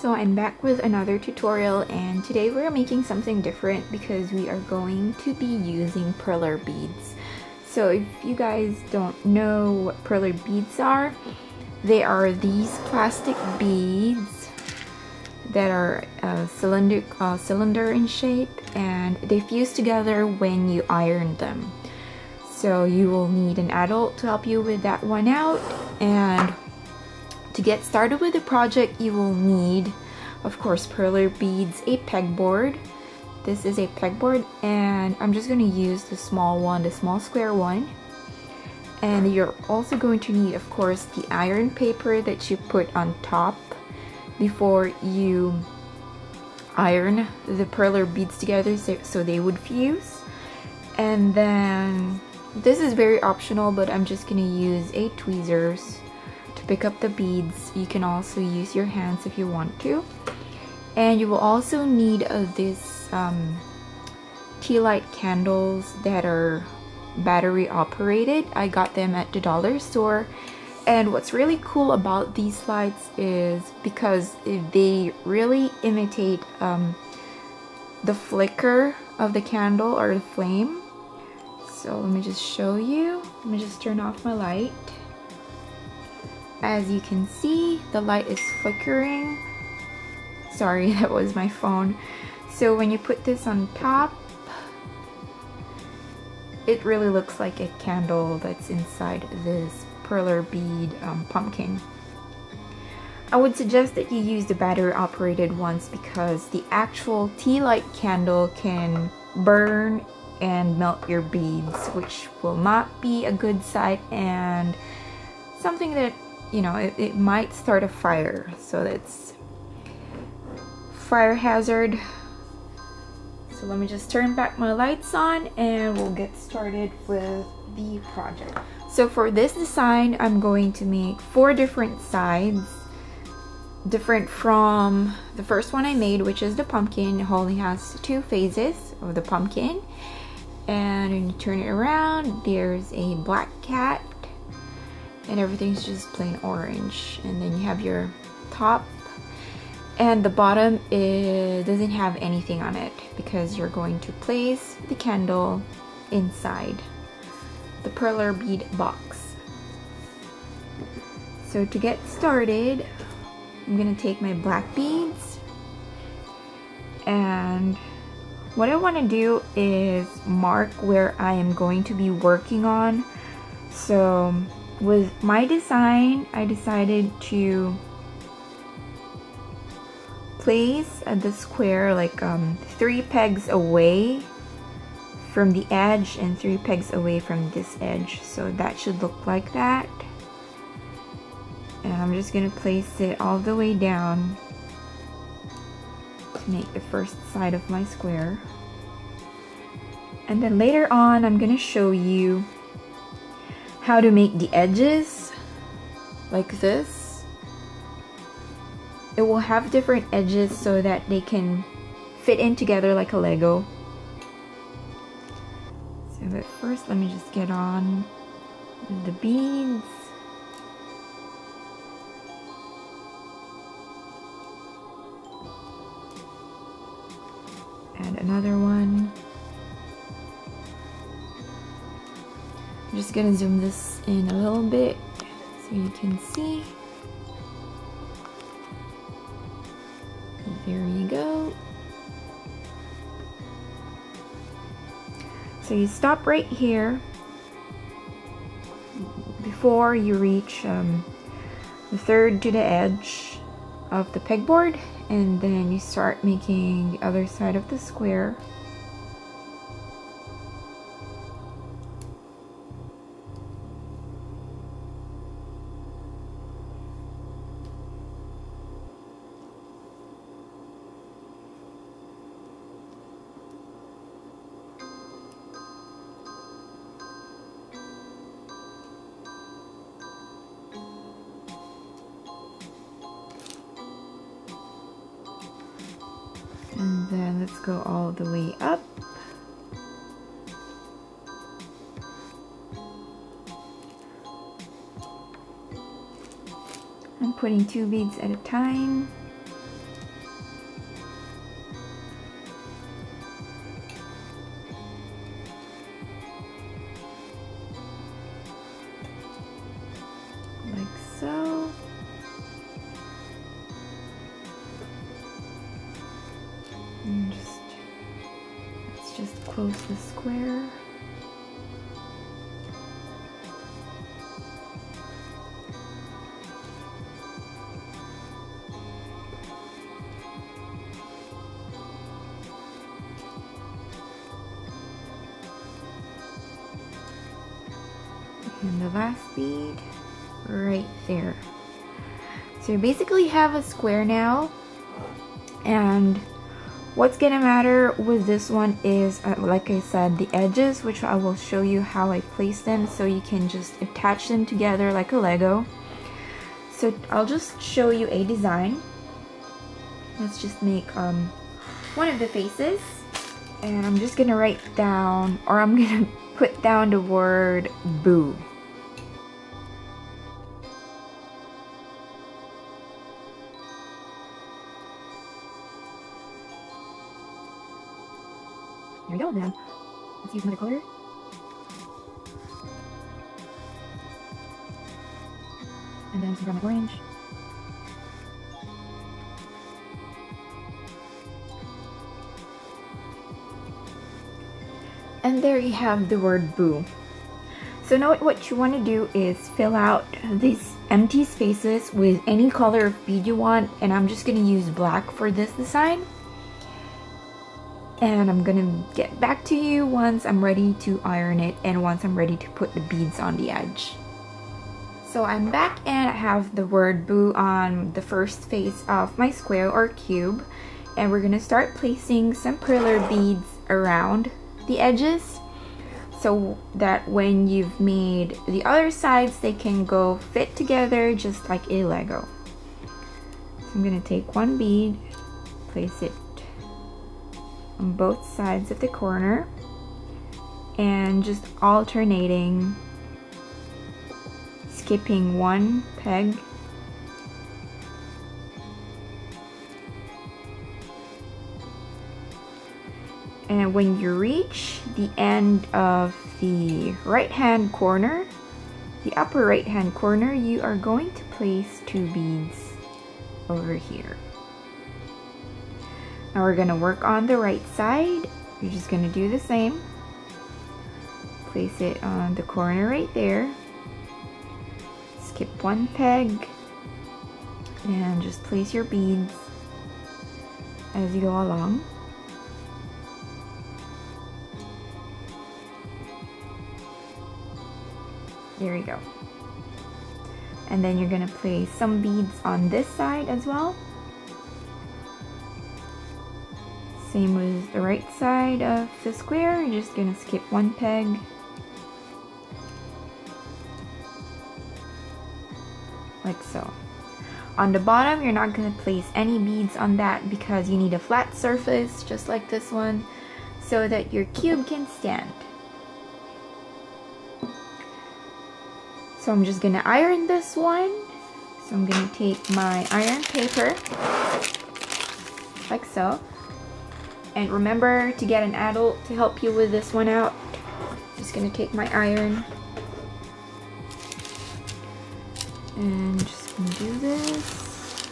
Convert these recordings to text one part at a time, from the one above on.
So I'm back with another tutorial, and today we're making something different because we are going to be using perler beads. So if you guys don't know what perler beads are, they are these plastic beads that are cylinder in shape, and they fuse together when you iron them. So you will need an adult to help you with that one out. And to get started with the project, you will need, of course, perler beads, a pegboard. This is a pegboard, and I'm just going to use the small one, the small square one. And you're also going to need, of course, the iron paper that you put on top before you iron the perler beads together so they would fuse. And then this is very optional, but I'm just going to use a tweezers to pick up the beads. You can also use your hands if you want to. And you will also need this tea light candles that are battery operated. I got them at the dollar store. And what's really cool about these lights is because they really imitate the flicker of the candle or the flame. So let me just show you. Let me just turn off my light. As you can see, the light is flickering. Sorry, that was my phone. So when you put this on top, it really looks like a candle that's inside this perler bead pumpkin. I would suggest that you use the battery operated ones because the actual tea light candle can burn and melt your beads, which will not be a good sight and something that, you know, it might start a fire. So that's fire hazard. So let me just turn back my lights on and we'll get started with the project. So for this design, I'm going to make 4 different sides, different from the first one I made, which is the pumpkin. It only has 2 phases of the pumpkin. And when you turn it around, there's a black cat, and everything's just plain orange. And then you have your top, and the bottom doesn't have anything on it because you're going to place the candle inside the perler bead box. So to get started, I'm gonna take my black beads, and what I want to do is mark where I am going to be working on. So with my design, I decided to place the square like 3 pegs away from the edge and 3 pegs away from this edge. So that should look like that. And I'm just gonna place it all the way down to make the first side of my square. And then later on, I'm gonna show you how to make the edges like this. It will have different edges so that they can fit in together like a Lego. So but first, let me just get on the beads. And another one. I'm just gonna zoom this in a little bit so you can see. There you go. So you stop right here before you reach the third to the edge of the pegboard, and then you start making the other side of the square. let's go all the way up. I'm putting 2 beads at a time. Like so. And let's just close the square. And the last bead right there. So you basically have a square now, and what's gonna matter with this one is, like I said, the edges, which I will show you how I place them so you can just attach them together like a Lego. So I'll just show you a design. Let's just make one of the faces, and I'm just gonna write down, or I'm gonna put down the word boo. There we go then. Let's use another color. And then some grab my orange. And there you have the word boo. So now what you want to do is fill out these empty spaces with any color of bead you want, and I'm just going to use black for this design. And I'm gonna get back to you once I'm ready to iron it and once I'm ready to put the beads on the edge. So I'm back and I have the word boo on the first face of my square or cube, and we're gonna start placing some perler beads around the edges so that when you've made the other sides they can go fit together just like a Lego. So I'm gonna take one bead, place it on both sides of the corner, and just alternating, skipping one peg, and when you reach the end of the right hand corner, the upper right hand corner, you are going to place 2 beads over here. Now we're gonna work on the right side. You're just gonna do the same. Place it on the corner right there. Skip one peg and just place your beads as you go along. There you go. And then you're gonna place some beads on this side as well. Same with the right side of the square, you're just gonna skip one peg. Like so. On the bottom, you're not gonna place any beads on that because you need a flat surface, just like this one, so that your cube can stand. So I'm just gonna iron this one. So I'm gonna take my iron paper, like so. And remember to get an adult to help you with this one out. Just gonna take my iron and just gonna do this.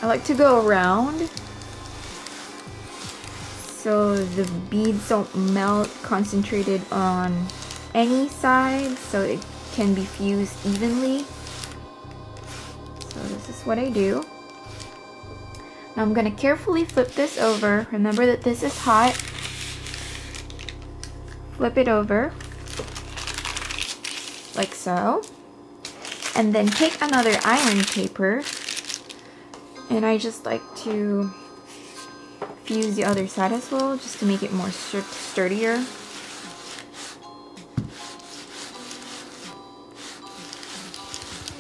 I like to go around so the beads don't melt concentrated on any side, so it can be fused evenly. So this is what I do. Now I'm gonna carefully flip this over. Remember that this is hot. Flip it over, like so. And then take another iron paper, and I just like to fuse the other side as well, just to make it more sturdier.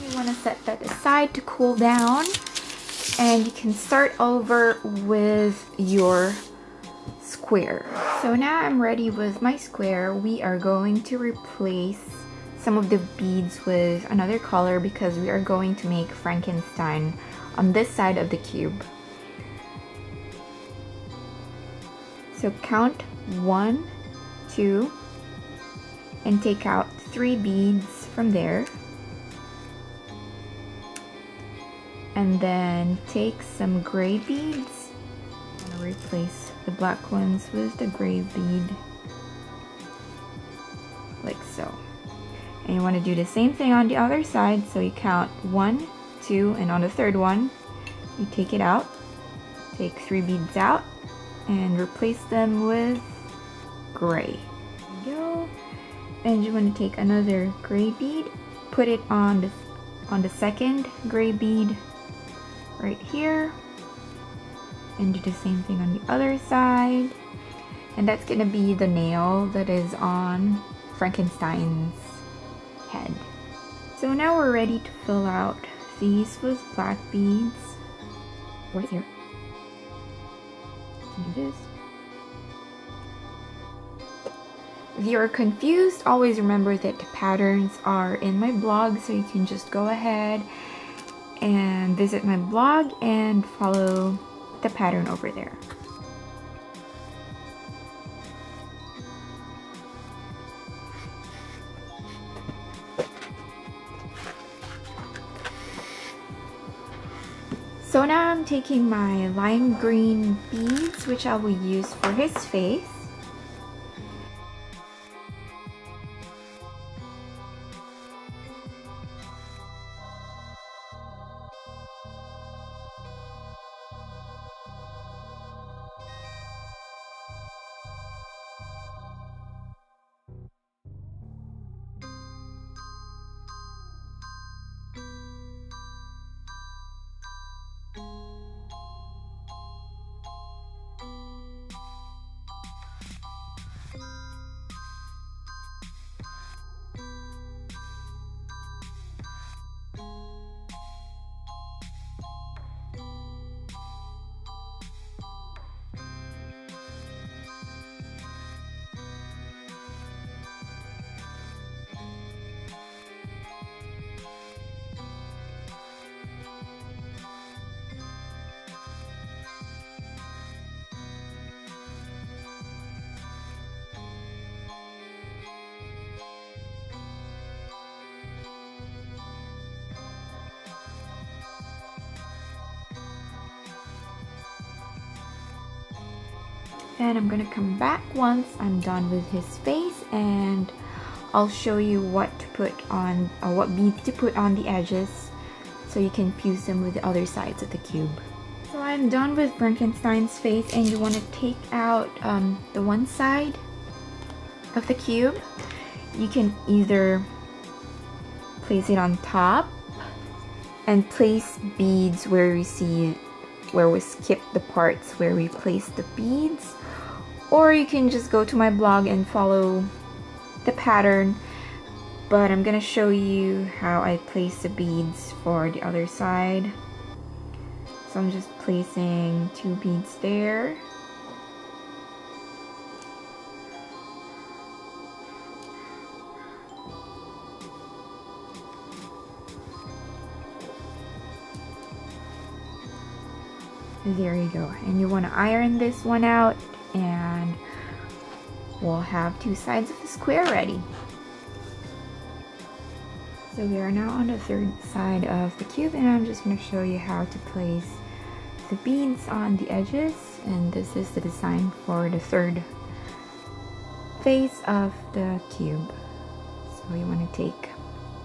You want to set that aside to cool down. and you can start over with your square. So now I'm ready with my square. We are going to replace some of the beads with another color because we are going to make Frankenstein on this side of the cube. So count 1, 2, and take out 3 beads from there. And then take some gray beads. I'm gonna replace the black ones with the gray bead, like so. And you want to do the same thing on the other side, so you count 1, 2, and on the third one, you take it out, take 3 beads out, and replace them with gray. There you go. And you want to take another gray bead, put it on the second gray bead right here, and do the same thing on the other side. And that's gonna be the nail that is on Frankenstein's head. So now we're ready to fill out these with black beads. What is here? Can do this. If you're confused, always remember that the patterns are in my blog, so you can just go ahead and visit my blog and follow the pattern over there. So now I'm taking my lime green beads, which I will use for his face. And I'm gonna come back once I'm done with his face, and I'll show you what to put on, or what beads to put on the edges, so you can fuse them with the other sides of the cube. So I'm done with Frankenstein's face, and you want to take out the one side of the cube. You can either place it on top and place beads where we see, where we skip the parts where we place the beads, or you can just go to my blog and follow the pattern, but I'm gonna show you how I place the beads for the other side. So I'm just placing 2 beads there. There you go. And you want to iron this one out, and we'll have 2 sides of the square ready. So we are now on the third side of the cube, and I'm just going to show you how to place the beads on the edges. And this is the design for the third face of the cube. So you want to take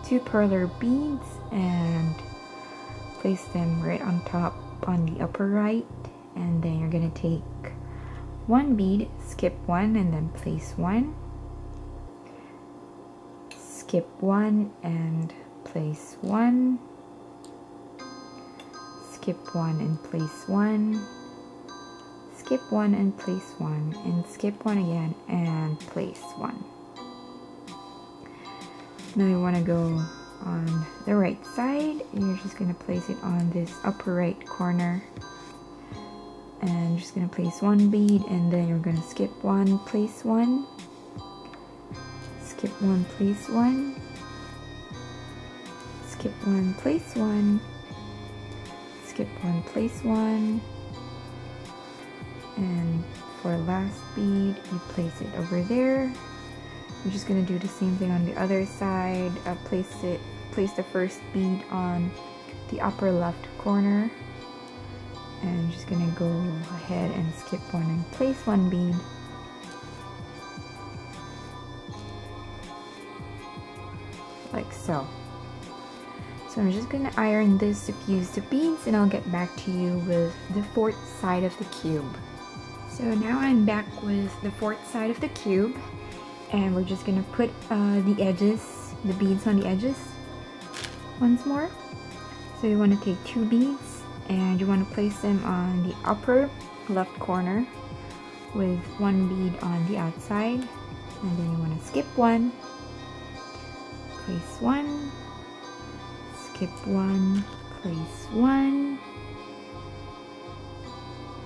2 perler beads and place them right on top on the upper right, and then you're going to take 1 bead, skip 1, and then place 1, skip 1 and place 1, skip 1 and place 1, skip 1 and place 1, and skip 1 again and place 1. Now you want to go on the right side. You're just going to place it on this upper right corner. And you're just going to place one bead, and then you're going to skip one, place one. Skip one, place one. Skip one, place one. Skip one, place one. And for last bead, you place it over there. You're just going to do the same thing on the other side. Place the first bead on the upper left corner. And you're just going to go ahead and skip one and place one bead. Like so. So I'm just going to iron this to fuse the beads, and I'll get back to you with the fourth side of the cube. So now I'm back with the fourth side of the cube, and we're just going to put the edges, the beads on the edges once more. So you want to take two beads and you want to place them on the upper left corner with one bead on the outside, and then you want to skip one, place one, skip one, place one,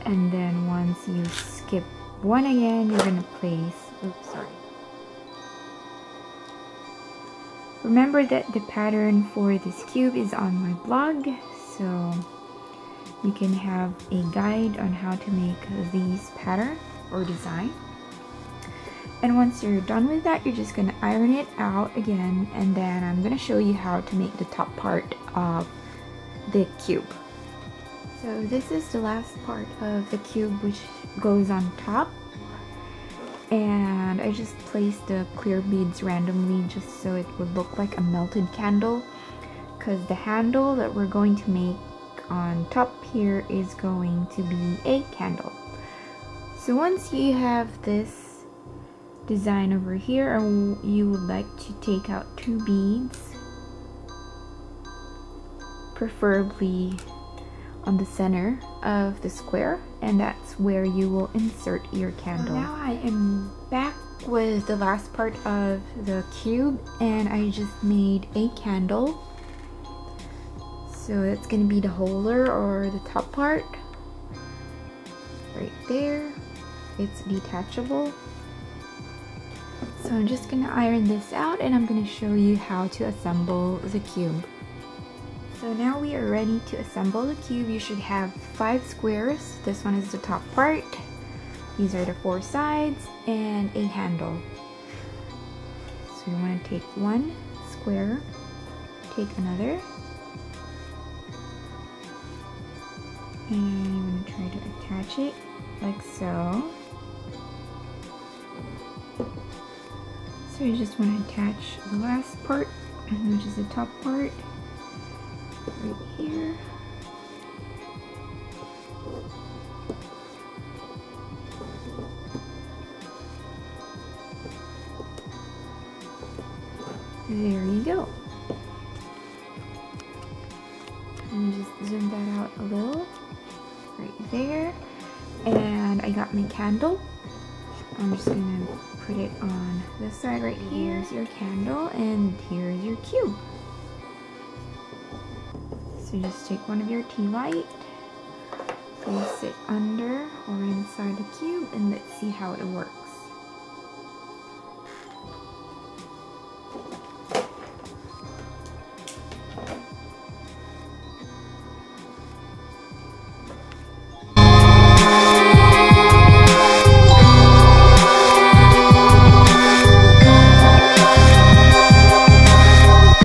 and then once you skip one again, you're going to place, remember that the pattern for this cube is on my blog, so you can have a guide on how to make these pattern or design. And once you're done with that, you're just going to iron it out again, and then I'm going to show you how to make the top part of the cube. So this is the last part of the cube, which goes on top. And I just placed the clear beads randomly just so it would look like a melted candle, because the handle that we're going to make on top here is going to be a candle. So once you have this design over here, you would like to take out two beads, preferably on the center of the square, and that's where you will insert your candle. So now I am back with the last part of the cube, and I just made a candle. So that's going to be the holder or the top part right there. It's detachable. So I'm just going to iron this out, and I'm going to show you how to assemble the cube. So now we are ready to assemble the cube. You should have 5 squares. This one is the top part. These are the 4 sides and a handle. So you want to take one square, take another, and you want to try to attach it like so. So you just want to attach the last part, which is the top part, right here. There you go. And just zoom that out a little, right there. And I got my candle. I'm just gonna put it on this side right here. Here's your candle, and here's your cube. So just take one of your tea light, place it under or inside the cube, and let's see how it works.